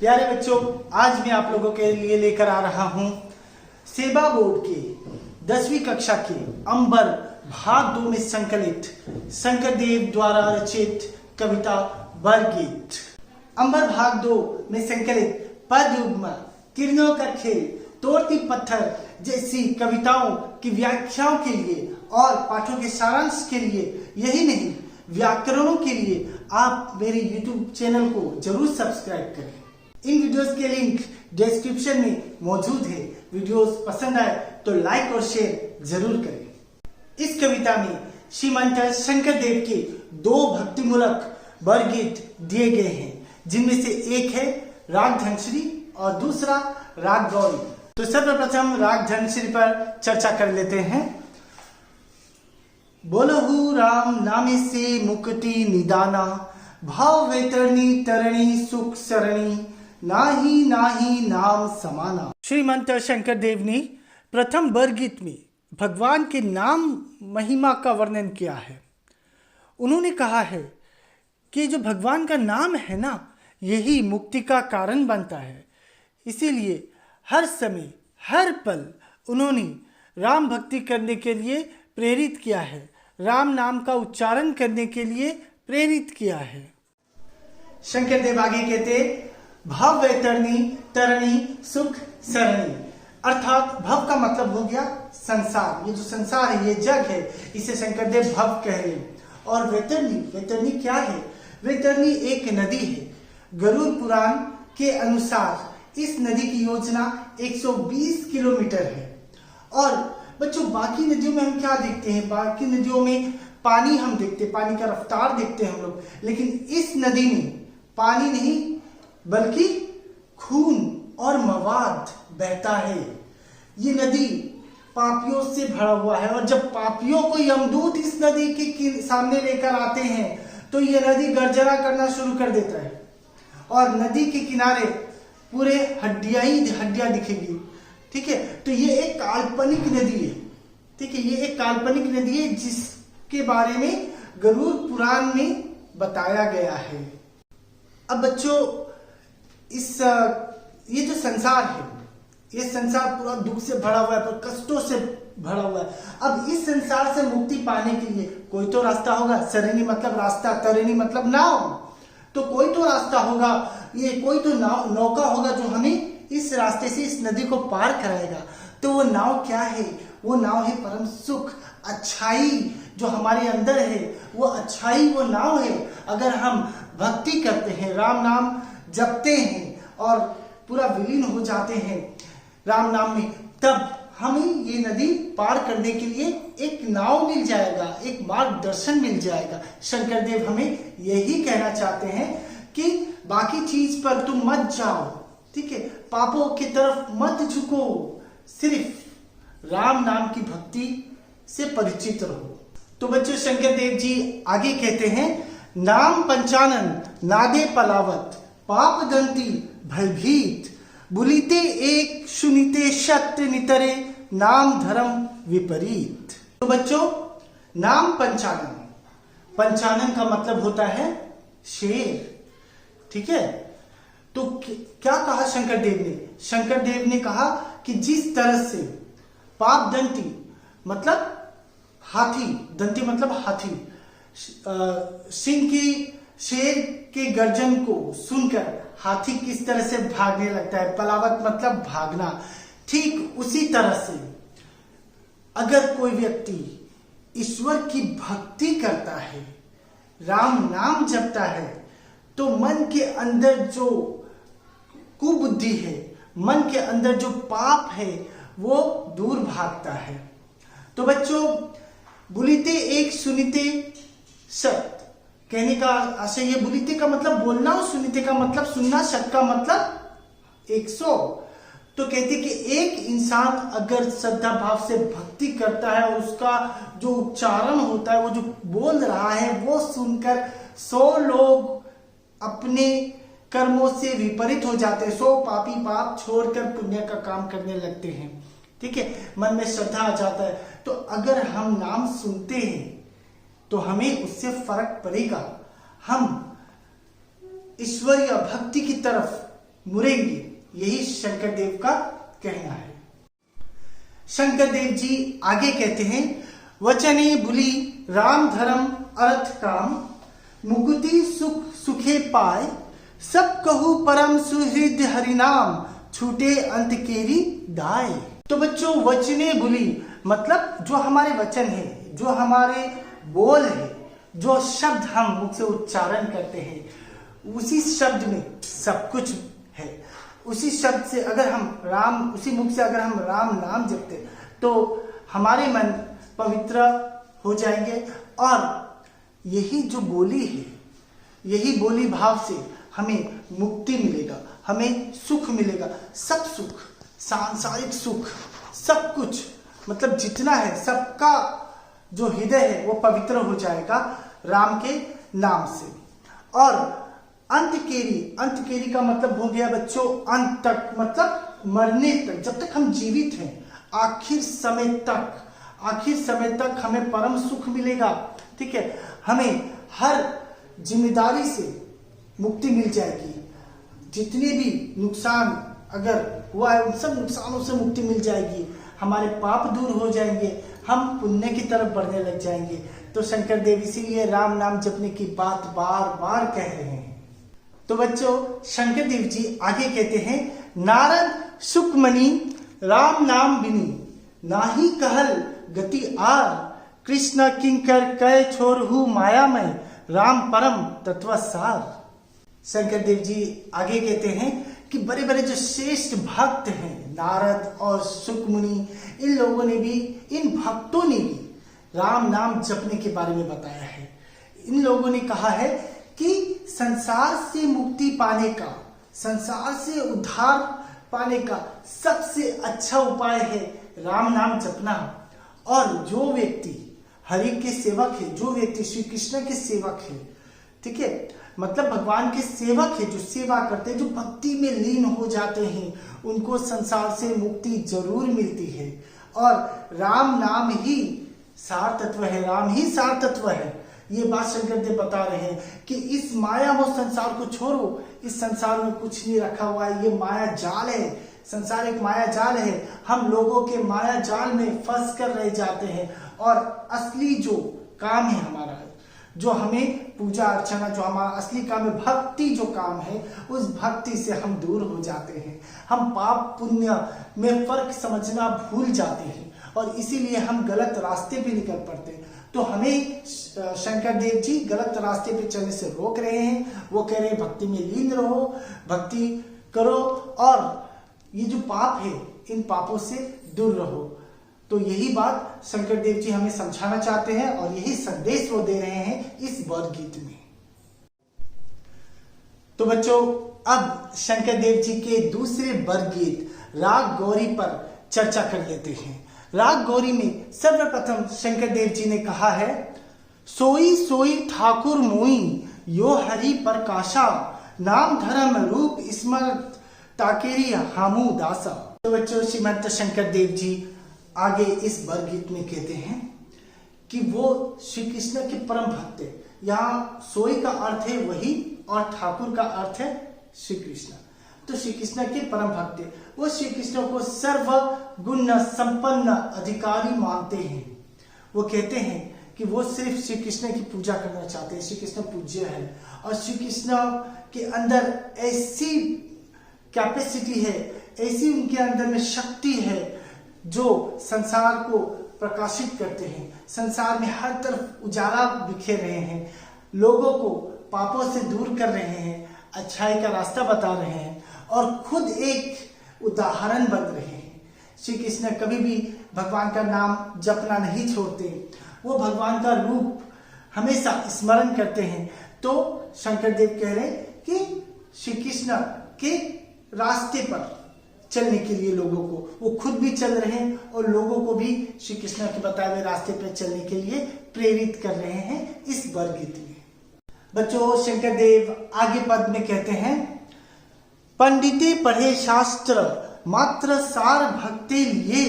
प्यारे बच्चों, आज मैं आप लोगों के लिए लेकर आ रहा हूं सेवा बोर्ड के 10वीं कक्षा के अंबर भाग 2 में संकलित शंकरदेव द्वारा रचित कविता बरगीत। अंबर भाग 2 में संकलित पद युग्म, किरणों का खेल, तोड़ती पत्थर जैसी कविताओं की व्याख्याओं के लिए और पाठों के सारांश के लिए, यही नहीं व्याकरणों के लिए आप मेरे YouTube चैनल को जरूर सब्सक्राइब करें। इन वीडियोस के लिंक डिस्क्रिप्शन में मौजूद है। वीडियोस पसंद आए तो लाइक और शेयर जरूर करें। इस कविता में श्रीमंत शंकरदेव के 2 भक्तिमूलक बरगीत दिए गए हैं, जिनमें से एक है राग धनश्री और दूसरा राग गौरी। तो सर्वप्रथम राग धनश्री पर चर्चा कर लेते हैं। बोलहु राम नामे से मुक्ति निदाना, भाव वैतरणी तरणी सुख सरणी, नाही नाही नाम समाना। श्रीमंत शंकरदेव ने प्रथम बरगीत में भगवान के नाम महिमा का वर्णन किया है। उन्होंने कहा है कि जो भगवान का नाम है ना, यही मुक्ति का कारण बनता है। इसीलिए हर समय हर पल उन्होंने राम भक्ति करने के लिए प्रेरित किया है, राम नाम का उच्चारण करने के लिए प्रेरित किया है। शंकरदेव आगे कहते, भव वैतरणी तरणी सुख सरणी, अर्थात भव का मतलब हो गया संसार। ये जो संसार है, ये जग है, इसे शंकरदेव भव कह रहे हैं। और वैतरणी क्या है? वैतरणी एक नदी है। गरुड़ पुराण के अनुसार इस नदी की योजना 120 किलोमीटर है। और बच्चों, बाकी नदियों में हम क्या देखते हैं? बाकी नदियों में पानी हम देखते हैं, पानी का रफ्तार देखते हैं हम लोग, लेकिन इस नदी में पानी नहीं बल्कि खून और मवाद बहता है। ये नदी पापियों से भरा हुआ है, और जब पापियों को यमदूत इस नदी के सामने लेकर आते हैं तो ये नदी गर्जना करना शुरू कर देता है, और नदी के किनारे पूरे हड्डियां ही हड्डियां दिखेगी। ठीक है, तो ये एक काल्पनिक नदी है। ठीक है, ये एक काल्पनिक नदी है जिसके बारे में गरुड़ पुराण में बताया गया है। अब बच्चों, ये जो संसार है, ये संसार पूरा दुख से भरा हुआ है, पर कष्टों से भरा हुआ है। अब इस संसार से मुक्ति पाने के लिए कोई तो रास्ता होगा। सरणी मतलब रास्ता, तरिणी मतलब नाव। तो कोई तो रास्ता होगा, ये कोई तो नौका होगा जो हमें इस रास्ते से इस नदी को पार कराएगा। तो वो नाव क्या है? वो नाव है परम सुख, अच्छाई जो हमारे अंदर है, वो अच्छाई वो नाव है। अगर हम भक्ति करते हैं, राम नाम जपते हैं और पूरा विलीन हो जाते हैं राम नाम में, तब हमें ये नदी पार करने के लिए एक नाव मिल जाएगा, एक मार्गदर्शन मिल जाएगा। शंकरदेव हमें यही कहना चाहते हैं कि बाकी चीज पर तुम मत जाओ, ठीक है, पापों की तरफ मत झुको, सिर्फ राम नाम की भक्ति से परिचित रहो। तो बच्चों, शंकरदेव जी आगे कहते हैं, नाम पंचानन नादे पलावत, पाप दंती भयभीत, बुलीते एक सुनीते सत्य नितरे, नाम धर्म विपरीत। तो बच्चों, नाम पंचानन, पंचानन का मतलब होता है शेर। ठीक है, तो क्या कहा शंकरदेव ने? शंकरदेव ने कहा कि जिस तरह से पाप दंती मतलब हाथी, दंती मतलब हाथी, सिंह की शेर के गर्जन को सुनकर हाथी किस तरह से भागने लगता है, पलावत मतलब भागना, ठीक उसी तरह से अगर कोई व्यक्ति ईश्वर की भक्ति करता है, राम नाम जपता है, तो मन के अंदर जो कुबुद्धि है, मन के अंदर जो पाप है, वो दूर भागता है। तो बच्चों, बुलीते एक सुनीते सत, कहने का आशय ये, बुलीते का मतलब बोलना और सुनीते का मतलब सुनना, सत का मतलब 100। तो कहते कि एक इंसान अगर श्रद्धा भाव से भक्ति करता है और उसका जो उच्चारण होता है, वो जो बोल रहा है, वो सुनकर 100 लोग अपने कर्मों से विपरीत हो जाते हैं। 100 पापी पाप छोड़कर पुण्य का काम करने लगते हैं। ठीक है, मन में श्रद्धा आ जाता है। तो अगर हम नाम सुनते हैं तो हमें उससे फर्क पड़ेगा। हम ईश्वरीय भक्ति की तरफ मुड़ेंगे। यही शंकर देव का कहना है। शंकर देव जी आगे कहते हैं, वचने बुली राम धर्म अर्थ काम, मुकुति सुख सुखे पाए, सब कहू परम सुहृद हरिनाम, छूटे अंत केरी दाए। तो बच्चों, वचने बुली मतलब जो हमारे वचन है, जो हमारे बोल है, जो शब्द हम मुख से उच्चारण करते हैं, उसी शब्द में सब कुछ है। उसी शब्द से अगर हम राम, उसी मुख से अगर हम राम नाम जपते तो हमारे मन पवित्र हो जाएंगे। और यही जो बोली है, यही बोली भाव से हमें मुक्ति मिलेगा, हमें सुख मिलेगा। सब सुख, सांसारिक सुख, सब कुछ मतलब जितना है, सबका जो हृदय है वो पवित्र हो जाएगा राम के नाम से। और अंत केरी का मतलब हो गया बच्चों अंत तक, मतलब मरने तक, जब तक हम जीवित हैं, आखिर समय तक हमें परम सुख मिलेगा। ठीक है, हमें हर जिम्मेदारी से मुक्ति मिल जाएगी। जितने भी नुकसान अगर हुआ है, उन सब नुकसानों से मुक्ति मिल जाएगी। हमारे पाप दूर हो जाएंगे, हम पुण्य की तरफ बढ़ने लग जाएंगे। तो शंकर देव इसीलिए राम नाम जपने की बात बार बार कह रहे हैं। तो बच्चों, शंकर देव जी आगे कहते हैं, नारद सुखमणि राम नाम बिनी, नाही कहल गति आर, कृष्ण किंकर कै छोरहु मायामय, राम परम तत्वसार। शंकर देव जी आगे कहते हैं कि बड़े बड़े जो श्रेष्ठ भक्त हैं, नारद और सुखमुनि, इन लोगों ने भी, इन भक्तों ने भी राम नाम जपने के बारे में बताया है। इन लोगों ने कहा है कि संसार से मुक्ति पाने का, संसार से उद्धार पाने का सबसे अच्छा उपाय है राम नाम जपना। और जो व्यक्ति हरि के सेवक है, जो व्यक्ति श्री कृष्ण के सेवक है, ठीक है, मतलब भगवान के सेवक है, जो सेवा करते हैं, जो भक्ति में लीन हो जाते हैं, उनको संसार से मुक्ति जरूर मिलती है। और राम नाम ही सार तत्व है, राम ही सार तत्व है। ये बात शंकर देव बता रहे हैं कि इस माया वो संसार को छोड़ो, इस संसार में कुछ नहीं रखा हुआ है, ये माया जाल है, संसार एक माया जाल है। हम लोगों के माया जाल में फंस कर रह जाते हैं। और असली जो काम है हमारा, जो हमें पूजा अर्चना, जो हमारा असली काम है, भक्ति जो काम है, उस भक्ति से हम दूर हो जाते हैं। हम पाप पुण्य में फर्क समझना भूल जाते हैं और इसीलिए हम गलत रास्ते पे निकल पड़ते हैं। तो हमें शंकर देव जी गलत रास्ते पे चलने से रोक रहे हैं। वो कह रहे हैं भक्ति में लीन रहो, भक्ति करो और ये जो पाप है, इन पापों से दूर रहो। तो यही बात शंकर देव जी हमें समझाना चाहते हैं और यही संदेश वो दे रहे हैं इस वर गीत में। तो बच्चों, अब शंकर देव जी के दूसरे वर गीत राग गौरी पर चर्चा कर लेते हैं। राग गौरी में सर्वप्रथम शंकर देव जी ने कहा है, सोई सोई ठाकुर मोई, यो हरि प्रकाशा, नाम धर्म रूप स्मृत ताकेरी हामू दासा। तो बच्चों, श्रीमंत शंकर देव जी आगे इस वर गीत में कहते हैं कि वो श्री कृष्ण के परम भक्त है। यहाँ सोई का अर्थ है वही और ठाकुर का अर्थ है श्री कृष्ण। तो श्री कृष्ण के परम भक्त है, वो श्री कृष्ण को सर्व गुण संपन्न अधिकारी मानते हैं। वो कहते हैं कि वो सिर्फ श्री कृष्ण की पूजा करना चाहते हैं, श्री कृष्ण पूज्य है और श्री कृष्ण के अंदर ऐसी कैपेसिटी है, ऐसी उनके अंदर में शक्ति है जो संसार को प्रकाशित करते हैं। संसार में हर तरफ उजाला बिखेर रहे हैं, लोगों को पापों से दूर कर रहे हैं, अच्छाई का रास्ता बता रहे हैं और खुद एक उदाहरण बन रहे हैं। श्री कृष्ण कभी भी भगवान का नाम जपना नहीं छोड़ते, वो भगवान का रूप हमेशा स्मरण करते हैं। तो शंकर देव कह रहे हैं कि श्री कृष्ण के रास्ते पर चलने के लिए लोगों को, वो खुद भी चल रहे हैं और लोगों को भी श्री कृष्ण के बताए हुए रास्ते पर चलने के लिए प्रेरित कर रहे हैं इस वर गीत में। बच्चों, शंकर देव आगे पद में कहते हैं, पंडिते पढ़े शास्त्र मात्र सार भक्ते लिए,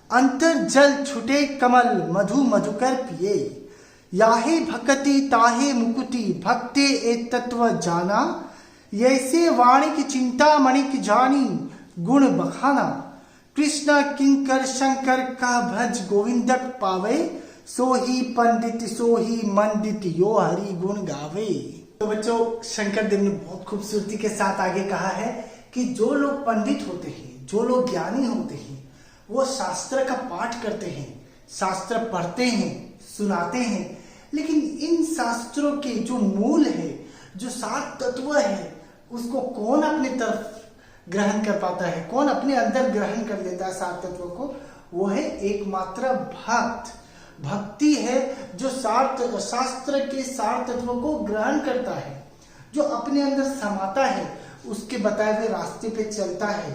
अंतर जल छुटे कमल मधु मधुकर पिए, याहे भक्ति ताहे मुकुति भक्ते ए तत्व जाना, ऐसे वाणी की चिंता मणि की जानी गुण बखाना। कृष्ण किंकर शंकर का भज गोविंदक पावे, सो ही पंडित सो ही मंडित यो हरि गुण गावे। तो बच्चों शंकर देव ने बहुत खूबसूरती के साथ आगे कहा है कि जो लोग पंडित होते हैं, जो लोग ज्ञानी होते हैं, वो शास्त्र का पाठ करते हैं, शास्त्र पढ़ते हैं, सुनाते हैं, लेकिन इन शास्त्रों के जो मूल है, जो सात तत्व है, उसको कौन अपने तरफ ग्रहण कर पाता है, कौन अपने अंदर ग्रहण कर लेता है सात तत्वों को? वो है एकमात्र भक्त। भक्ति है जो शास्त्र के सार तत्वों को ग्रहण करता है, जो अपने अंदर समाता है, उसके बताए हुए रास्ते पे चलता है।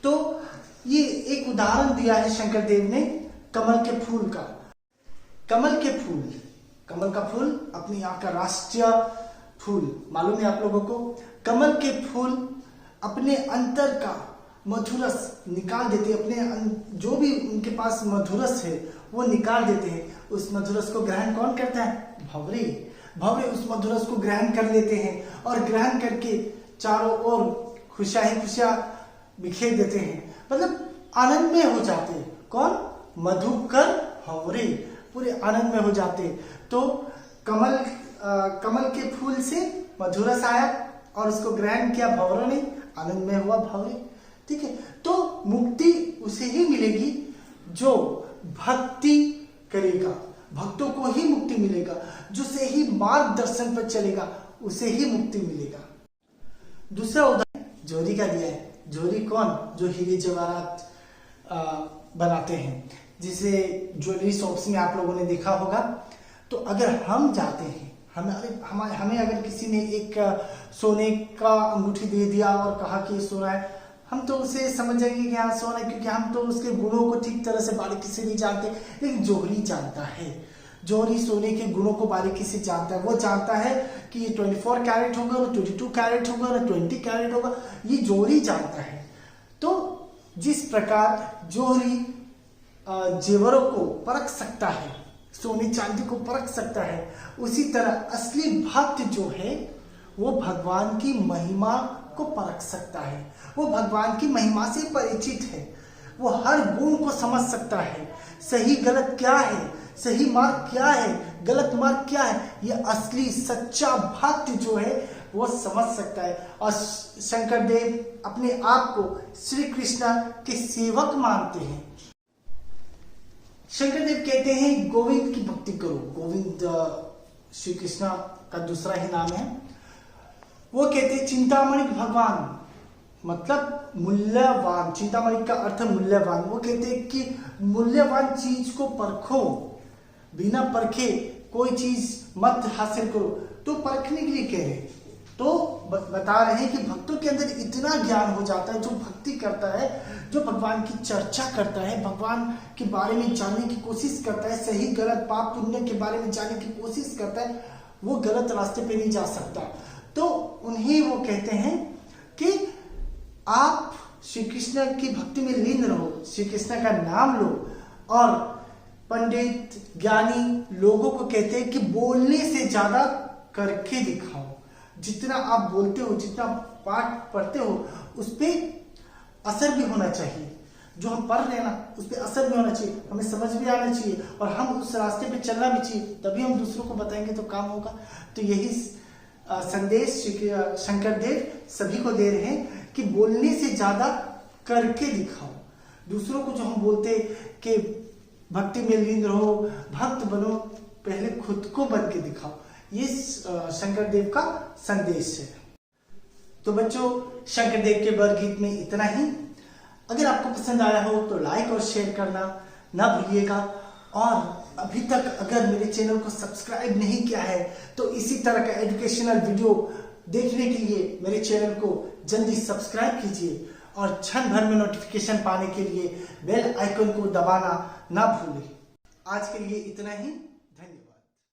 तो ये एक उदाहरण दिया है शंकर देव ने कमल के फूल का। कमल का फूल अपनी यहाँ का राष्ट्रीय फूल मालूम है आप लोगों को। कमल के फूल अपने अंतर का मधुरस निकाल देते हैं, अपने जो भी उनके पास मधुरस है वो निकाल देते हैं। उस मधुरस को ग्रहण कौन करता है? भंवरे उस मधुरस को ग्रहण कर लेते हैं और ग्रहण करके चारों ओर खुशियां बिखेर देते हैं, मतलब आनंद में हो जाते हैं। कौन? मधुकर भंवरे पूरे आनंद में हो जाते। तो कमल के फूल से मधुरस आया और उसको ग्रहण किया भंवरों ने, आनंद में हुआ भंवरे। ठीक है, तो मुक्ति उसे ही मिलेगी जो भक्ति करेगा, भक्तों को ही मुक्ति मिलेगा। जो से ही मार्गदर्शन पर चलेगा उसे ही मुक्ति मिलेगा। दूसरा उदाहरण जोहरी का दिया है। जोहरी कौन? जो हीरे जवाहरात बनाते हैं, जिसे ज्वेलरी शॉप्स में आप लोगों ने देखा होगा। तो अगर हम जाते हैं, हमें अगर किसी ने एक सोने का अंगूठी दे दिया और कहा कि सोना है, हम तो उसे समझ जाएंगे कि हाँ सोना है, क्योंकि हम तो उसके गुणों को ठीक तरह से बारीकी से नहीं जानते। लेकिन जोहरी जानता है, जोहरी सोने के गुणों को बारीकी से जानता है। वो जानता है कि ये 24 कैरेट होगा, 22 कैरेट होगा, 20 कैरेट होगा, ये जोहरी जानता है। तो जिस प्रकार जोहरी जेवरों को परख सकता है, सोने चांदी को परख सकता है, उसी तरह असली भक्त जो है वो भगवान की महिमा को परख सकता है। वो भगवान की महिमा से परिचित है, वो हर गुण को समझ सकता है। सही गलत क्या है, सही मार्ग क्या है, गलत मार्ग क्या है, ये असली सच्चा भक्त जो है वो समझ सकता है। और शंकर देव अपने आप को श्री कृष्ण के सेवक मानते हैं। शंकर देव कहते हैं गोविंद की भक्ति करो। गोविंद श्री कृष्ण का दूसरा ही नाम है। वो कहते हैं चिंतामणि भगवान, मतलब मूल्यवान। चिंतामणि का अर्थ मूल्यवान। वो कहते हैं कि मूल्यवान चीज को परखो, बिना परखे कोई चीज मत हासिल करो। तो परखने के लिए कह रहे, तो बता रहे हैं कि भक्तों के अंदर इतना ज्ञान हो जाता है, जो भक्ति करता है, जो भगवान की चर्चा करता है, भगवान के बारे में जानने की कोशिश करता है, सही गलत पाप पुण्य के बारे में जानने की कोशिश करता है, वो गलत रास्ते पे नहीं जा सकता। तो उन्हें वो कहते हैं कि आप श्री कृष्ण की भक्ति में लीन रहो, श्री कृष्ण का नाम लो। और पंडित ज्ञानी लोगों को कहते हैं कि बोलने से ज्यादा करके दिखाओ। जितना आप बोलते हो, जितना पाठ पढ़ते हो, उस पर असर भी होना चाहिए। जो हम पढ़ रहे हैं ना, उस पर असर भी होना चाहिए, हमें समझ भी आना चाहिए और हम उस रास्ते पे चलना भी चाहिए, तभी हम दूसरों को बताएंगे तो काम होगा। तो यही संदेश शंकर देव सभी को दे रहे हैं कि बोलने से ज्यादा करके दिखाओ। दूसरों को जो हम बोलते कि भक्ति में लीन रहो, भक्त बनो, पहले खुद को बन के दिखाओ। ये शंकर देव का संदेश है। तो बच्चों शंकर देव के बर गीत में इतना ही। अगर आपको पसंद आया हो तो लाइक और शेयर करना ना भूलिएगा। और अभी तक अगर मेरे चैनल को सब्सक्राइब नहीं किया है तो इसी तरह का एजुकेशनल वीडियो देखने के लिए मेरे चैनल को जल्दी सब्सक्राइब कीजिए और क्षण भर में नोटिफिकेशन पाने के लिए बेल आइकन को दबाना ना भूलें। आज के लिए इतना ही।